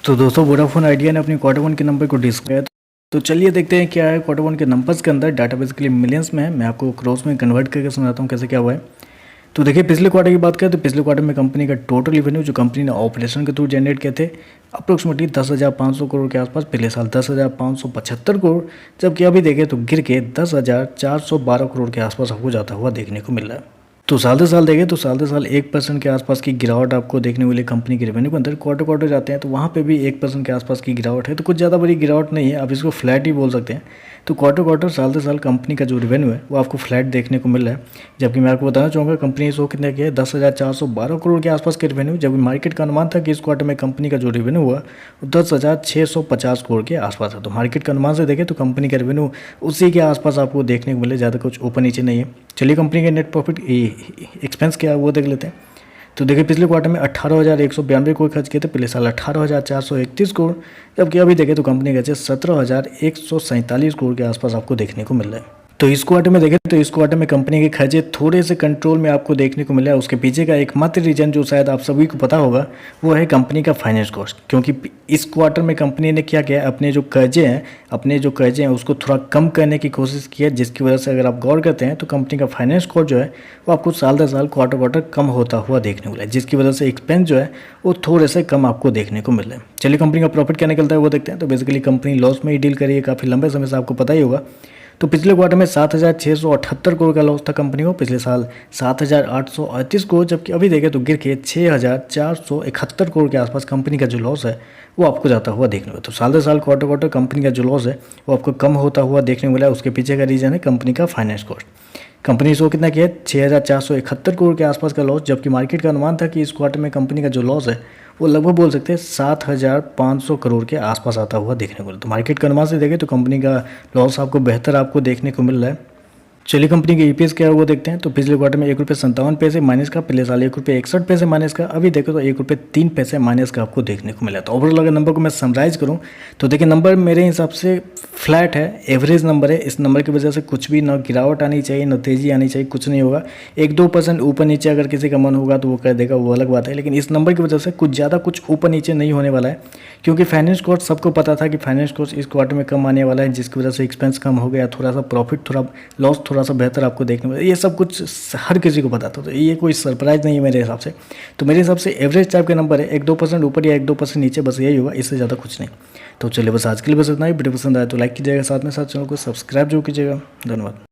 तो दोस्तों Vodafone idea ने अपनी क्वार्टर वन के नंबर को डिस्क किया। तो चलिए देखते हैं क्या है क्वार्टर वन के नंबर्स के अंदर। डाटा बेसिकली मिलियंस में है, मैं आपको क्रॉस में कन्वर्ट करके सुनाता हूँ कैसे क्या हुआ है। तो देखिए पिछले क्वार्टर की बात करें तो पिछले क्वार्टर में कंपनी का टोटल रेवेन्यू जो कंपनी ने ऑपरेशन के थ्रू जनरेट किए थे अप्रोक्सीमेटली 10,500 करोड़ के आसपास, पिछले साल 10,575 करोड़, जबकि अभी देखें तो गिर के 10,412 करोड़ के आसपास आपको जाता हुआ देखने को मिल रहा है। तो साल दर साल देखें तो साल दर साल 1% के आसपास की गिरावट आपको देखने को मिली कंपनी के रेवेन्यू के अंदर। क्वार्टर क्वार्टर जाते हैं तो वहाँ पे भी 1% के आसपास की गिरावट है, तो कुछ ज़्यादा बड़ी गिरावट नहीं है, आप इसको फ्लैट ही बोल सकते हैं। तो क्वार्टर क्वार्टर साल दर साल कंपनी का जो रेवेन्यू है वो आपको फ्लैट देखने को मिल रहा है। जबकि मैं आपको बताना चाहूँगा कंपनी इस कितने की है, 10,412 करोड़ के आसपास के रेवेन्यू, जबकि मार्केट का अनुमान था कि इस क्वार्टर में कंपनी का जो रेवेन्यू हुआ वो 10,650 करोड़ के आसपास है। तो मार्केट के अनुमान से देखें तो कंपनी का रेवेन्यू उसी के आसपास आपको देखने को मिले, ज़्यादा कुछ ऊपर नीचे नहीं है। चलिए कंपनी के नेट प्रॉफिट एक्सपेंस क्या है वो देख लेते हैं। तो देखिए पिछले क्वार्टर में 18,192 करोड़ खर्च किए थे, पिछले साल 18,431 करोड़, जबकि अभी देखें तो कंपनी का 17,147 करोड़ के आसपास आपको देखने को मिल रहा है। तो इस क्वार्टर में देखें तो इस क्वार्टर में कंपनी के खर्चे थोड़े से कंट्रोल में आपको देखने को मिला है। उसके पीछे का एकमात्र रीजन जो शायद आप सभी को पता होगा वो है कंपनी का फाइनेंस कॉस्ट, क्योंकि इस क्वार्टर में कंपनी ने क्या किया, अपने जो कर्जे हैं उसको थोड़ा कम करने की कोशिश की है, जिसकी वजह से अगर आप गौर करते हैं तो कंपनी का फाइनेंस कॉस्ट जो है वो आपको साल दर साल क्वार्टर क्वार्टर कम होता हुआ देखने को मिला है, जिसकी वजह से एक्सपेंस जो है वो थोड़े से कम आपको देखने को मिल रहा है। चलिए कंपनी का प्रॉफिट क्या निकलता है वो देखते हैं। तो बेसिकली कंपनी लॉस में ही डील करी है काफ़ी लंबे समय से, आपको पता ही होगा। तो पिछले क्वार्टर में 7,678 करोड़ का लॉस था कंपनी को, पिछले साल 7,838 करोड़, जबकि अभी देखें तो गिर के 6,471 करोड़ के आसपास कंपनी का जो लॉस है वो आपको जाता हुआ देखने को। तो साल दर साल क्वार्टर क्वार्टर कंपनी का जो लॉस है वो आपको कम होता हुआ देखने को मिला है। उसके पीछे का रीजन है कंपनी का फाइनेंस कॉस्ट। कंपनी शो कितना किया है, 6,471 करोड़ के आसपास का लॉस, जबकि मार्केट का अनुमान था कि इस क्वार्टर में कंपनी का जो लॉस है वो लगभग बोल सकते हैं 7,500 करोड़ के आसपास आता हुआ देखने को मिला। तो मार्केट के अनुमान से देखें तो कंपनी का लॉस आपको बेहतर आपको देखने को मिल रहा है। चलिए कंपनी के ईपीएस क्या है वो देखते हैं। तो पिछले क्वार्टर में ₹1.57 माइनस का, पिछले साल ₹1.61 माइनस का, अभी देखो तो ₹1.03 माइनस का आपको देखने को मिला। तो ओवरऑल अगर नंबर को मैं समराइज करूं तो देखिए नंबर मेरे हिसाब से फ्लैट है, एवरेज नंबर है। इस नंबर की वजह से कुछ भी ना गिरावट आनी चाहिए ना तेज़ी आनी चाहिए, कुछ नहीं होगा। 1-2% ऊपर नीचे अगर किसी का मन होगा तो वो कर देगा, वो अलग बात है, लेकिन इस नंबर की वजह से कुछ ज़्यादा कुछ ऊपर नीचे नहीं होने वाला है, क्योंकि फाइनेंस कॉस्ट सबको पता था कि फाइनेंस कॉस्ट इस क्वार्टर में कम आने वाला है, जिसकी वजह से एक्सपेंस कम हो गया, थोड़ा सा प्रॉफिट थोड़ा लॉस थोड़ा सा बेहतर आपको देखने में, ये सब कुछ हर किसी को पता था। तो ये कोई सरप्राइज नहीं है मेरे हिसाब से। तो मेरे हिसाब से एवरेज टाइप का नंबर है, 1-2% ऊपर या 1-2% नीचे, बस यही होगा, इससे ज़्यादा कुछ नहीं। तो चलिए बस आज के लिए बस इतना ही। वीडियो पसंद आया तो लाइक कीजिएगा, साथ में साथ चैनल को सब्सक्राइब जरूर कीजिएगा। धन्यवाद।